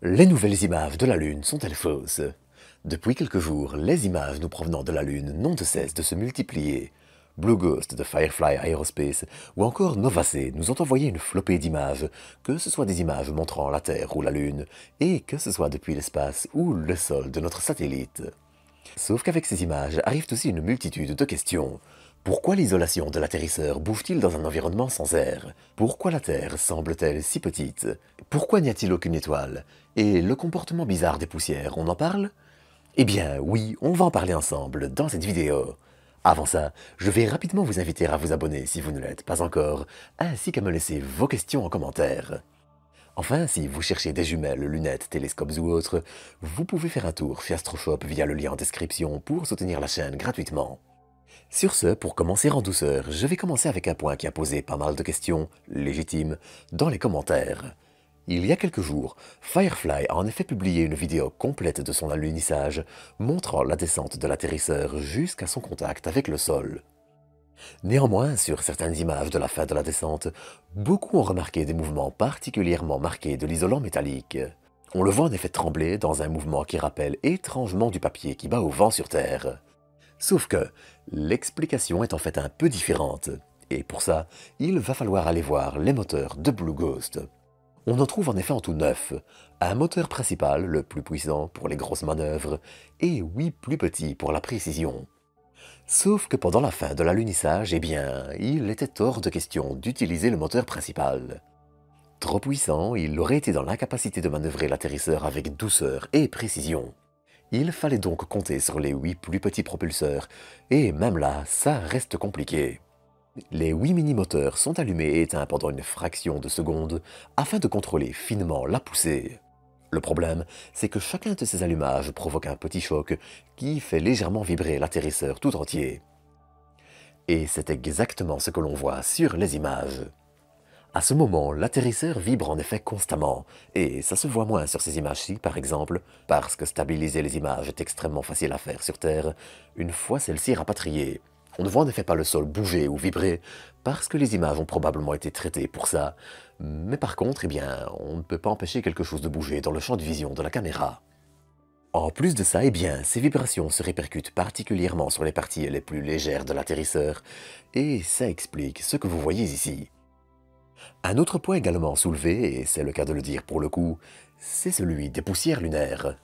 Les nouvelles images de la Lune sont-elles fausses? Depuis quelques jours, les images nous provenant de la Lune n'ont de cesse de se multiplier. Blue Ghost de Firefly Aerospace ou encore Novacé nous ont envoyé une flopée d'images, que ce soit des images montrant la Terre ou la Lune, et que ce soit depuis l'espace ou le sol de notre satellite. Sauf qu'avec ces images arrivent aussi une multitude de questions. Pourquoi l'isolation de l'atterrisseur bouge-t-il dans un environnement sans air? Pourquoi la Terre semble-t-elle si petite? Pourquoi n'y a-t-il aucune étoile? Et le comportement bizarre des poussières, on en parle? Eh bien oui, on va en parler ensemble dans cette vidéo. Avant ça, je vais rapidement vous inviter à vous abonner si vous ne l'êtes pas encore, ainsi qu'à me laisser vos questions en commentaire. Enfin, si vous cherchez des jumelles, lunettes, télescopes ou autres, vous pouvez faire un tour chez Astroshop via le lien en description pour soutenir la chaîne gratuitement. Sur ce, pour commencer en douceur, je vais commencer avec un point qui a posé pas mal de questions, légitimes, dans les commentaires. Il y a quelques jours, Firefly a en effet publié une vidéo complète de son alunissage, montrant la descente de l'atterrisseur jusqu'à son contact avec le sol. Néanmoins, sur certaines images de la fin de la descente, beaucoup ont remarqué des mouvements particulièrement marqués de l'isolant métallique. On le voit en effet trembler dans un mouvement qui rappelle étrangement du papier qui bat au vent sur Terre. Sauf que l'explication est en fait un peu différente, et pour ça, il va falloir aller voir les moteurs de Blue Ghost. On en trouve en effet en tout 9, un moteur principal, le plus puissant pour les grosses manœuvres, et 8 plus petits pour la précision. Sauf que pendant la fin de l'alunissage, eh bien, il était hors de question d'utiliser le moteur principal. Trop puissant, il aurait été dans l'incapacité de manœuvrer l'atterrisseur avec douceur et précision. Il fallait donc compter sur les 8 plus petits propulseurs, et même là, ça reste compliqué. Les 8 mini-moteurs sont allumés et éteints pendant une fraction de seconde afin de contrôler finement la poussée. Le problème, c'est que chacun de ces allumages provoque un petit choc qui fait légèrement vibrer l'atterrisseur tout entier. Et c'est exactement ce que l'on voit sur les images. À ce moment, l'atterrisseur vibre en effet constamment, et ça se voit moins sur ces images-ci par exemple, parce que stabiliser les images est extrêmement facile à faire sur Terre, une fois celles-ci rapatriées. On ne voit en effet pas le sol bouger ou vibrer, parce que les images ont probablement été traitées pour ça. Mais par contre, eh bien, on ne peut pas empêcher quelque chose de bouger dans le champ de vision de la caméra. En plus de ça, eh bien, ces vibrations se répercutent particulièrement sur les parties les plus légères de l'atterrisseur, et ça explique ce que vous voyez ici. Un autre point également soulevé, et c'est le cas de le dire pour le coup, c'est celui des poussières lunaires.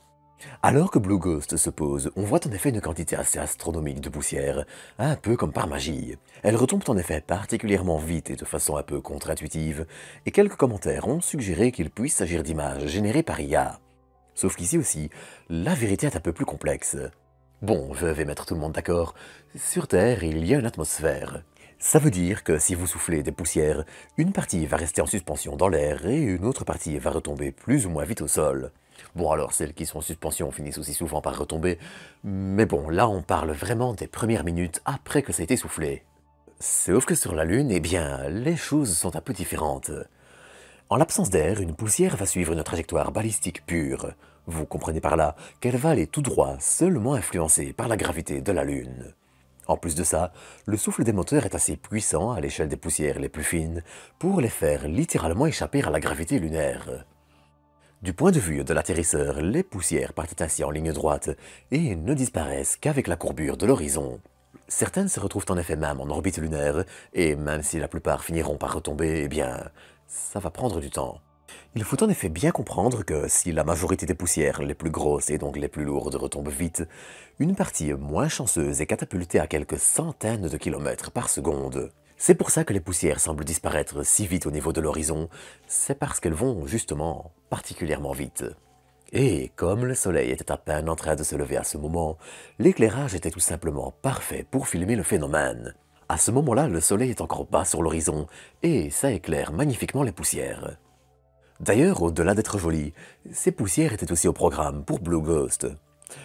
Alors que Blue Ghost se pose, on voit en effet une quantité assez astronomique de poussière, un peu comme par magie. Elles retombent en effet particulièrement vite et de façon un peu contre-intuitive, et quelques commentaires ont suggéré qu'il puisse s'agir d'images générées par IA. Sauf qu'ici aussi, la vérité est un peu plus complexe. Bon, je vais mettre tout le monde d'accord, sur Terre il y a une atmosphère. Ça veut dire que si vous soufflez des poussières, une partie va rester en suspension dans l'air et une autre partie va retomber plus ou moins vite au sol. Bon alors, celles qui sont en suspension finissent aussi souvent par retomber, mais bon, là on parle vraiment des premières minutes après que ça a été soufflé. Sauf que sur la Lune, eh bien, les choses sont un peu différentes. En l'absence d'air, une poussière va suivre une trajectoire balistique pure. Vous comprenez par là qu'elle va aller tout droit, seulement influencée par la gravité de la Lune. En plus de ça, le souffle des moteurs est assez puissant à l'échelle des poussières les plus fines pour les faire littéralement échapper à la gravité lunaire. Du point de vue de l'atterrisseur, les poussières partent ainsi en ligne droite et ne disparaissent qu'avec la courbure de l'horizon. Certaines se retrouvent en effet même en orbite lunaire, et même si la plupart finiront par retomber, eh bien, ça va prendre du temps. Il faut en effet bien comprendre que si la majorité des poussières les plus grosses et donc les plus lourdes retombent vite, une partie moins chanceuse est catapultée à quelques centaines de kilomètres par seconde. C'est pour ça que les poussières semblent disparaître si vite au niveau de l'horizon, c'est parce qu'elles vont justement particulièrement vite. Et comme le soleil était à peine en train de se lever à ce moment, l'éclairage était tout simplement parfait pour filmer le phénomène. À ce moment-là, le soleil est encore bas sur l'horizon, et ça éclaire magnifiquement les poussières. D'ailleurs, au-delà d'être joli, ces poussières étaient aussi au programme pour Blue Ghost.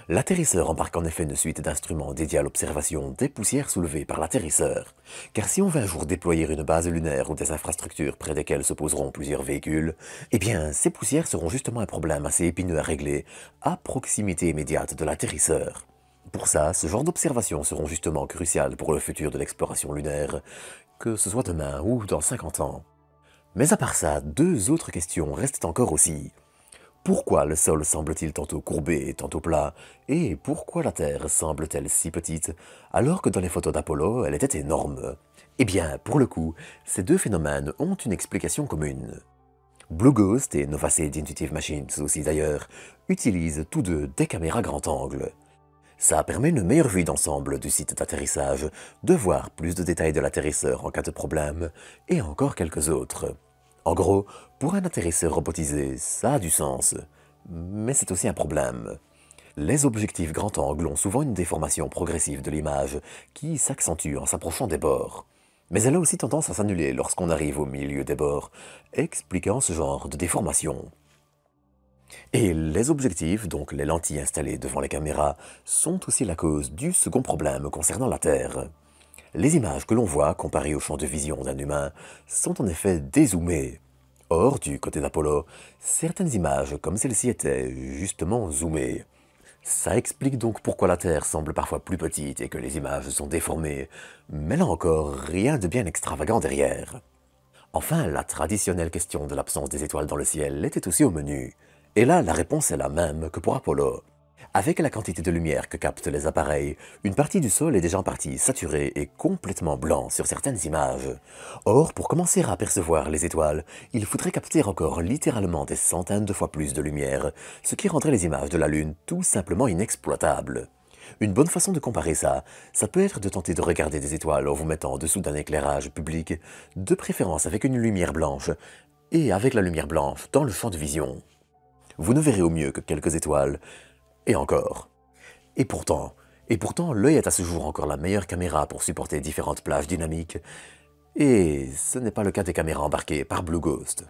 L'atterrisseur embarque en effet une suite d'instruments dédiés à l'observation des poussières soulevées par l'atterrisseur. Car si on veut un jour déployer une base lunaire ou des infrastructures près desquelles se poseront plusieurs véhicules, eh bien, ces poussières seront justement un problème assez épineux à régler à proximité immédiate de l'atterrisseur. Pour ça, ce genre d'observations seront justement cruciales pour le futur de l'exploration lunaire, que ce soit demain ou dans 50 ans. Mais à part ça, deux autres questions restent encore aussi. Pourquoi le sol semble-t-il tantôt courbé et tantôt plat? Et pourquoi la Terre semble-t-elle si petite, alors que dans les photos d'Apollo, elle était énorme? Eh bien, pour le coup, ces deux phénomènes ont une explication commune. Blue Ghost et Novase d'Intuitive Machines aussi d'ailleurs, utilisent tous deux des caméras grand angle. Ça permet une meilleure vue d'ensemble du site d'atterrissage, de voir plus de détails de l'atterrisseur en cas de problème, et encore quelques autres. En gros, pour un atterrisseur robotisé, ça a du sens. Mais c'est aussi un problème. Les objectifs grand angle ont souvent une déformation progressive de l'image qui s'accentue en s'approchant des bords. Mais elle a aussi tendance à s'annuler lorsqu'on arrive au milieu des bords, expliquant ce genre de déformation. Et les objectifs, donc les lentilles installées devant les caméras, sont aussi la cause du second problème concernant la Terre. Les images que l'on voit, comparées au champ de vision d'un humain, sont en effet dézoomées. Or, du côté d'Apollo, certaines images comme celle-ci étaient justement zoomées. Ça explique donc pourquoi la Terre semble parfois plus petite et que les images sont déformées, mais là encore, rien de bien extravagant derrière. Enfin, la traditionnelle question de l'absence des étoiles dans le ciel était aussi au menu. Et là, la réponse est la même que pour Apollo. Avec la quantité de lumière que captent les appareils, une partie du sol est déjà en partie saturée et complètement blanc sur certaines images. Or, pour commencer à apercevoir les étoiles, il faudrait capter encore littéralement des centaines de fois plus de lumière, ce qui rendrait les images de la Lune tout simplement inexploitables. Une bonne façon de comparer ça peut être de tenter de regarder des étoiles en vous mettant en dessous d'un éclairage public, de préférence avec une lumière blanche, et avec la lumière blanche dans le champ de vision. Vous ne verrez au mieux que quelques étoiles, et encore. Et pourtant, l'œil est à ce jour encore la meilleure caméra pour supporter différentes plages dynamiques, et ce n'est pas le cas des caméras embarquées par Blue Ghost.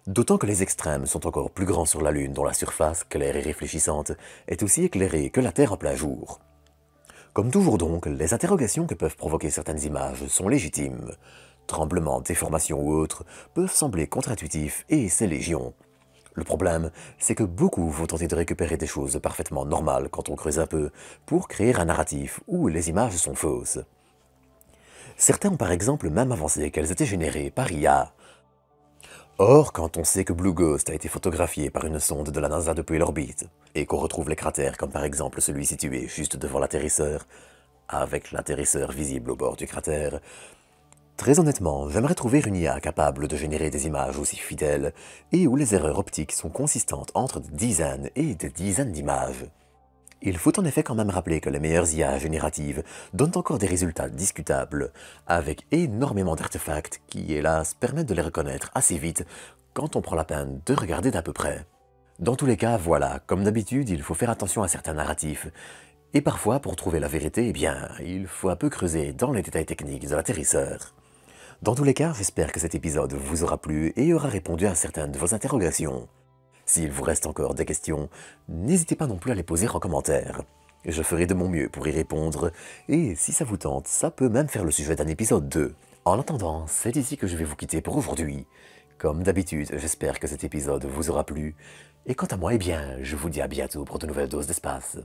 D'autant que les extrêmes sont encore plus grands sur la Lune dont la surface, claire et réfléchissante, est aussi éclairée que la Terre en plein jour. Comme toujours donc, les interrogations que peuvent provoquer certaines images sont légitimes. Tremblements, déformations ou autres peuvent sembler contre-intuitifs et c'est légion. Le problème, c'est que beaucoup vont tenter de récupérer des choses parfaitement normales quand on creuse un peu, pour créer un narratif où les images sont fausses. Certains ont par exemple même avancé qu'elles étaient générées par IA. Or, quand on sait que Blue Ghost a été photographié par une sonde de la NASA depuis l'orbite, et qu'on retrouve les cratères comme par exemple celui situé juste devant l'atterrisseur, avec l'atterrisseur visible au bord du cratère, très honnêtement, j'aimerais trouver une IA capable de générer des images aussi fidèles et où les erreurs optiques sont consistantes entre des dizaines et des dizaines d'images. Il faut en effet quand même rappeler que les meilleures IA génératives donnent encore des résultats discutables, avec énormément d'artefacts qui, hélas, permettent de les reconnaître assez vite quand on prend la peine de regarder d'à peu près. Dans tous les cas, voilà, comme d'habitude, il faut faire attention à certains narratifs, et parfois, pour trouver la vérité, eh bien, il faut un peu creuser dans les détails techniques de l'atterrisseur. Dans tous les cas, j'espère que cet épisode vous aura plu et aura répondu à certaines de vos interrogations. S'il vous reste encore des questions, n'hésitez pas non plus à les poser en commentaire. Je ferai de mon mieux pour y répondre, et si ça vous tente, ça peut même faire le sujet d'un épisode 2. En attendant, c'est ici que je vais vous quitter pour aujourd'hui. Comme d'habitude, j'espère que cet épisode vous aura plu, et quant à moi, eh bien, je vous dis à bientôt pour de nouvelles doses d'espace.